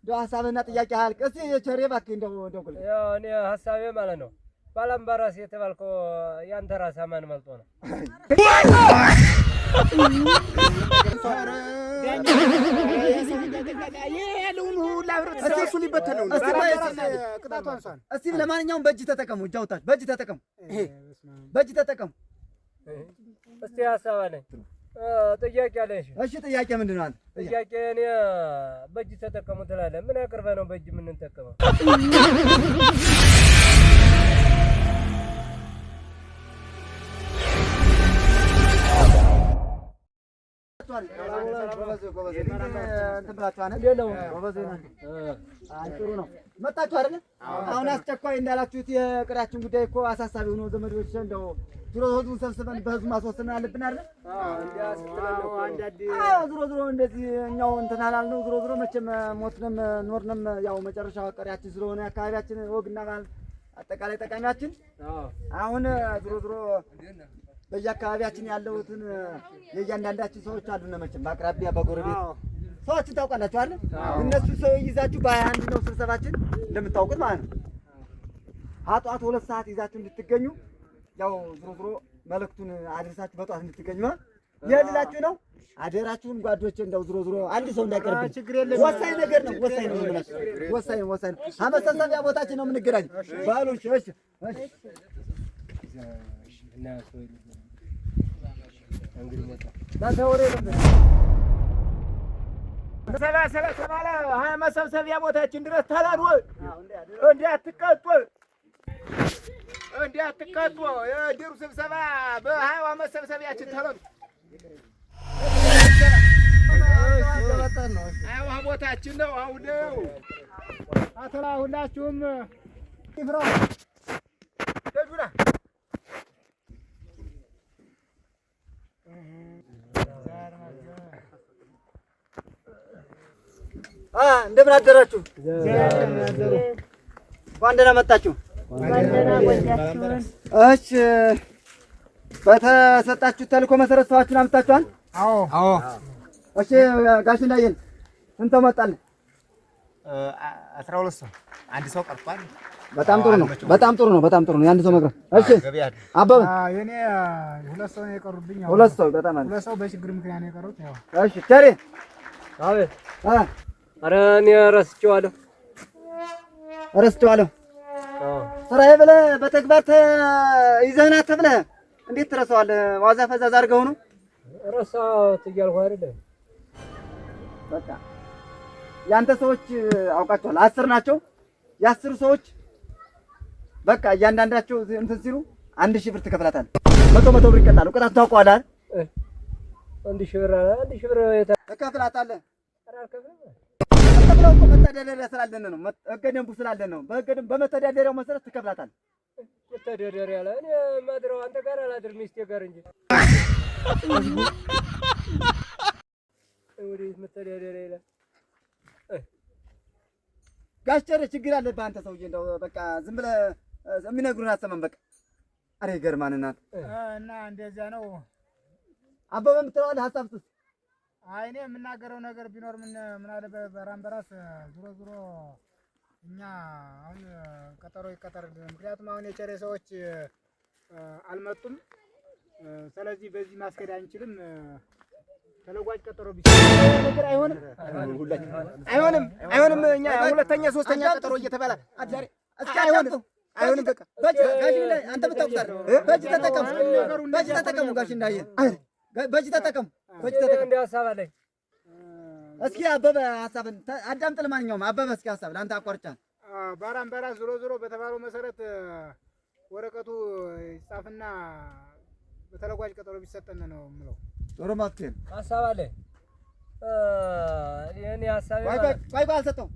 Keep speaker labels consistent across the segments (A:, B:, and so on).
A: እንደው ሀሳብና ጥያቄ አልቅ እስቲ ቸሬ እባክህ እንደው ኩል
B: ያው እኔ ሀሳቤ ማለት ነው ባላምባራስ የተባልከው ያንተ ራስ ማን መልጦ ነው?
A: እስቲ ለማንኛውም በእጅ ተጠቀሙ። እጃውታች በእጅ ተጠቀሙ። በእጅ ተጠቀሙ።
B: እስቲ ሀሳብ አለኝ ጥያቄ አለኝ።
A: እሺ ጥያቄ ምንድን ነው? አንተ
B: ጥያቄ እኔ በእጅ ተጠቀሙ ትላለህ። ምን አቅርበህ ነው በእጅ የምንጠቀመው?
A: ጥሩ ነው። መጣችሁ አይደለ? አሁን አስቸኳይ እንዳላችሁት የቅዳችን ጉዳይ እኮ አሳሳቢ ሆኖ ዘመዶች እንደው ዙሮ ህዝቡን ሰብስበን በህዝቡ ማስወሰን አለብን አይደል? ዙሮ እንደዚህ እኛው እንትን አላልነው። ዙሮ መቼም ሞትንም ኖርንም ያው መጨረሻው ቀሪያችን ስለሆነ አካባቢያችን ወግና ባህል አጠቃላይ ጠቃሚያችን አሁን ዙሮ በየአካባቢያችን ያለውትን የእያንዳንዳችን ሰዎች አሉና መቼም በአቅራቢያ በጎረቤት ሰዎችን ታውቃላችሁ አይደል? እነሱ ሰው ይዛችሁ በ21 ነው ስብሰባችን እንደምታውቁት ማለት ነው። አጧት 2 ሰዓት ይዛችሁ እንድትገኙ ያው ዙሮ መልእክቱን አድርሳችሁ በጧት እንድትገኙ የልላችሁ ነው። አደራችሁን ጓዶች እንደው ዙሮ አንድ ሰው እንዳይቀርብኝ። ወሳኝ ነገር ነው። ወሳኝ ነው የምላችሁ። ወሳኝ አመሰሰቢያ ቦታችን ነው የምንገናኝ። ባሉ እሺ
B: እና ሰው እንግዲህ መጣ
A: ታተወሬ ነው
C: ሰባለ መሰብሰቢያ ቦታችን ድረስ ታላል ወይ እንዲያትቀጡ የድሩ ስብሰባ በሃይዋ መሰብሰቢያችን ታላል አይዋ ቦታችን ነው። አሁን ነው አተላ ሁላችሁም ይፍራ ደጁና
A: እንደምን አደራችሁ? እንኳን ደህና መጣችሁ። እሺ በተሰጣችሁ ተልእኮ መሰረት ሰዋችሁን አምጥታችኋል?
C: አዎ።
A: እሺ ጋሽ እንዳየን ስንት መጣልህ?
C: 12 ሰው አንድ ሰው ቀርቷል።
A: በጣም ጥሩ ነው። የአንድ ሰው መቅረት። እሺ አበበ
C: የኔ 2 ሰው ነው የቀሩብኝ።
A: 2 ሰው በጣም አለ።
C: 2 ሰው በችግር ምክንያት ነው የቀሩት። ያው
A: እሺ ቸሬ
B: አቤት። ኧረ እኔ ረስቼዋለሁ። ስራዬ ብለህ በተግባር ይዘህና ተብለህ እንዴት ትረሳዋለህ? ዋዛ ፈዛዛ አድርገው ነው ረሳሁት እያልኩ አይደለም።
A: በቃ ያንተ ሰዎች አውቃቸዋለሁ። 10 ናቸው። የ10 ሰዎች በቃ እያንዳንዳቸው እንትን ሲሉ 1000 ብር ትከፍላታለህ። 100 ብር ይቀጣሉ። ቅጣቱ ታውቀዋለህ አይደል?
B: 1000 ብር
A: ትከፍላታለህ። ተብለው እኮ መተዳደሪያ ስላለን ነው። ህገ ደንቡ ስላለን ነው። በመተዳደሪያው መሰረት ትከፍላታለህ።
B: መተዳደሪያ ላይ እኔ ማድረው አንተ ጋር አላድር ሚስቴ ጋር እንጂ ወዴት መተዳደሪያ ይላል።
A: ጋሽ ቸሬ ችግር አለብህ አንተ ሰውዬ። እንደው በቃ ዝም ብለህ የሚነግሩን አሰማን። በቃ አሬ ገርማን እናት
C: እና እንደዚያ ነው።
A: አበበ የምትለዋለህ ሀሳብ ስትል
C: አይ እኔ የምናገረው ነገር ቢኖር ምን አለ በራስ ዙሮ እኛ አሁን ቀጠሮ ይቀጠርልን። ምክንያቱም አሁን የቸሬ ሰዎች አልመጡም። ስለዚህ በዚህ ማስከዳ አንችልም። ተለዋጭ ቀጠሮ
A: ነገር አይሆንም። እኛ ሁለተኛ ሶስተኛ ቀጠሮ እየተባለ አዳሪ እስኪ አይሆንም። በቃ ጋሽ ላይ አንተ ብታውቁታል። በእጅ ተጠቀሙ ጋሽ እንዳየ በእጅ ተጠቀሙ።
B: እንደ ሀሳብ አለኝ።
A: እስኪ አበበ ሀሳብን አዳምጥ። ለማንኛውም አበበ እስኪ ሀሳብ ለአንተ አቋርጫለሁ።
C: ባራምባራስ ዞሮ በተባለው መሰረት ወረቀቱ ይጻፍና በተለዋጭ ቀጠሮ ቢሰጠን ነው የምለው።
A: ጥሩ መፍትሄ ነው።
B: ሀሳብ አለኝ። የእኔ ሀሳብ
A: ቆይ አልሰጠውም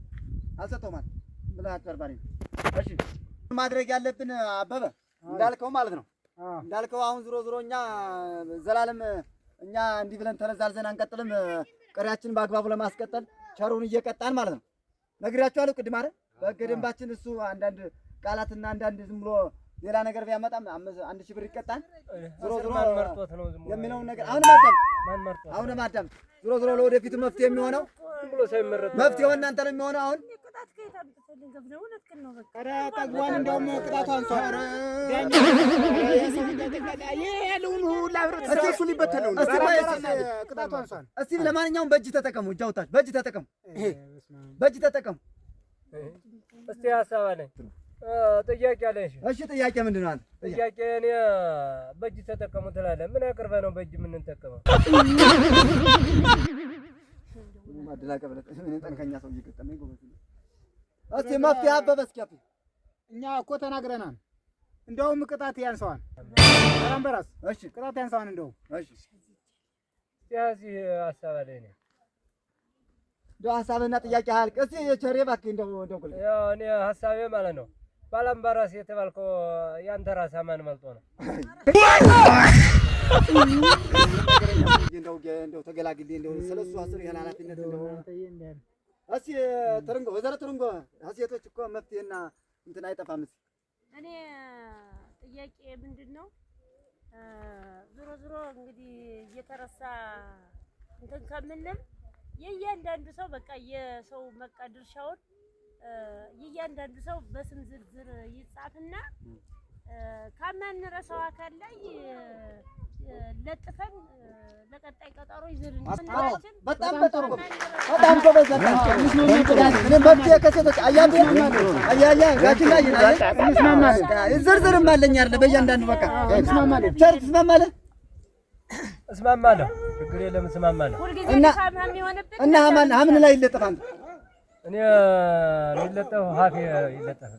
A: ማለት ብለህ አጭበርባሪ ነው። እሺ ማድረግ ያለብን አበበ እንዳልከው ማለት ነው። እንዳልከው አሁን ዞሮ እኛ ዘላለም እኛ እንዲህ ብለን ተነዛልዘን አንቀጥልም። ቀሪያችንን በአግባቡ ለማስቀጠል ቸሩን እየቀጣን ማለት ነው። ነግሬያችኋለሁ ቅድም አይደል? በሕገ ደንባችን እሱ አንዳንድ ቃላትና አንዳንድ ዝም ብሎ ሌላ ነገር ቢያመጣም 1000 ብር ይቀጣል። ዞሮ ዞሮ
B: መርጦት ነው ዝም
A: የሚለውን ነገር አሁን ማዳም ዞሮ ዞሮ ለወደፊቱ መፍትሄ የሚሆነው
B: ብሎ ሳይመረጥ
A: መፍትሄው እናንተ ነው የሚሆነው። አሁን
C: ጠግቧን እንደውም ቅጣቱ አንሷል። ቅጣቱ አንሷል።
A: እስቲ ለማንኛውም በእጅ ተጠቀሙ። እጅ አውጣችሁ በእጅ ተጠቀሙ። በእጅ ተጠቀሙ።
B: እስቲ ሀሳብ አለኝ። ጥያቄ አለኝ።
A: እሺ ጥያቄ ምንድን ነው?
B: ጥያቄ እኔ በእጅ ተጠቀሙ ትላለህ። ምን አቅርበህ ነው በእጅ የምንጠቀመው?
A: ማደላቀብ ጠንከኛ ሰው እየገጠመኝ ጎበዝ። እስቲ መፍትሄ አበበ እስኪ
C: እኛ እኮ ተናግረናል። እንደውም ቅጣት ያንሰዋል። በራስ
A: እሺ
C: ቅጣት ያንሰዋል። እንደውም
A: እሺ
B: ያዚህ ሀሳብ አለኝ።
A: እንደው ሀሳብና ጥያቄ አልቅ። እስቲ ቸሬ እባክህ እንደው
B: ያው እኔ ሀሳቤ ማለት ነው ባላምባራስ የተባልከው ያንተ ራስ ማን መልጦ ነው?
A: እንደው ተገላግሌ እንደው ስለሱ አስር ይሄን ኃላፊነት እንደው እስኪ ትርንጎ ወዘረ ትርንጎ ሴቶች እኮ መፍትሄና እንትን አይጠፋም። እስኪ
D: እኔ ጥያቄ ምንድን ነው ዞሮ ዞሮ እንግዲህ እየተረሳ እንትን ከምንል የእያንዳንዱ ሰው በቃ የሰው በቃ ድርሻውን የእያንዳንዱ ሰው በስም ዝርዝር ይጻፍና ከማንረሳው አካል ላይ ለጥፈን ለቀጣይ ቀጠሮ ይዘን እንመጣለን።
A: በጣም ጎበዝ። መፍትሄ ከሴቶች ጋችን ላይ እንስማማለን። ዝርዝርም አለኝ አይደለ? በእያንዳንዱ በቃ እንስማማለን። ቸር ትስማማለህ?
B: እስማማለሁ። ችግር የለም እስማማለሁ።
A: እና ሀምን ላይ ይለጠፍ አንተ
B: እኔ የሚለጠፍ ሀፊ ይለጠፍ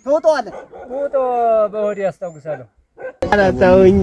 A: ተውጠዋለህ።
B: ውጦ በሆዴ ያስታውሳለሁ።
E: አላታውኝ